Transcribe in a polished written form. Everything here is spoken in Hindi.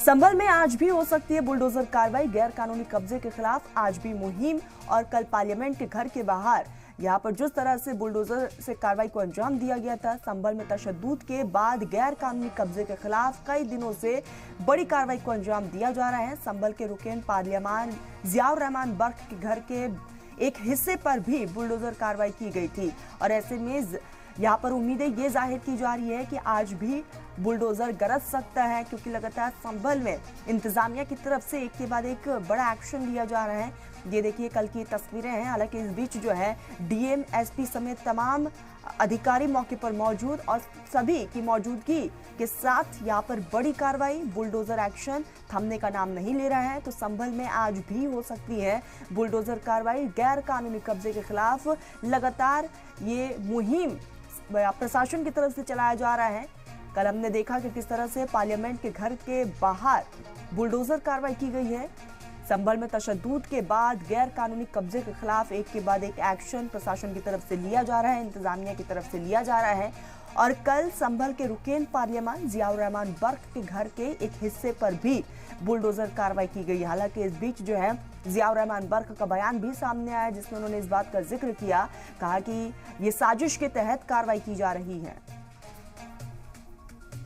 संभल में आज भी हो सकती है बुलडोजर कार्रवाई। गैर कानूनी कब्जे के खिलाफ आज भी मुहिम। और कल पार्लियामेंट के घर के बाहर यहाँ पर जिस तरह से बुलडोजर से कार्रवाई को अंजाम दिया गया था, संभल में तशद्दुद के बाद गैर कानूनी कब्जे के खिलाफ कई दिनों से बड़ी कार्रवाई को अंजाम दिया जा रहा है। संभल के रुकन पार्लियामान जियाउर रहमान बर्क के घर के एक हिस्से पर भी बुलडोजर कार्रवाई की गई थी और ऐसे में यहाँ पर उम्मीदें ये जाहिर की जा रही है कि आज भी बुलडोजर गरज सकता है, क्योंकि लगातार संभल में इंतजामिया की तरफ से एक के बाद एक बड़ा एक्शन लिया जा रहा है। ये देखिए कल की तस्वीरें हैं। हालांकि इस बीच जो है डीएम, एसपी समेत तमाम अधिकारी मौके पर मौजूद और सभी की मौजूदगी के साथ यहाँ पर बड़ी कार्रवाई, बुलडोजर एक्शन थमने का नाम नहीं ले रहा है। तो संभल में आज भी हो सकती है बुलडोजर कार्रवाई। गैर कानूनी कब्जे के खिलाफ लगातार ये मुहिम प्रशासन की तरफ से चलाया जा रहा है। कल हमने देखा कि किस तरह से पार्लियामेंट के घर के बाहर बुलडोजर कार्रवाई की गई है। संभल में तशद्दुद के बाद गैर कानूनी कब्जे के खिलाफ एक के बाद एक एक्शन प्रशासन की तरफ से लिया जा रहा है, इंतजामिया की तरफ से लिया जा रहा है। और कल संभल के रुकन पार्लियामान जियाउर रहमान बर्क के घर के एक हिस्से पर भी बुलडोजर कार्रवाई की गई। हालांकि इस बीच जो है जियाउर रहमान बर्क का बयान भी सामने आया, जिसमें उन्होंने इस बात का जिक्र किया, कहा कि ये साजिश के तहत कार्रवाई की जा रही है।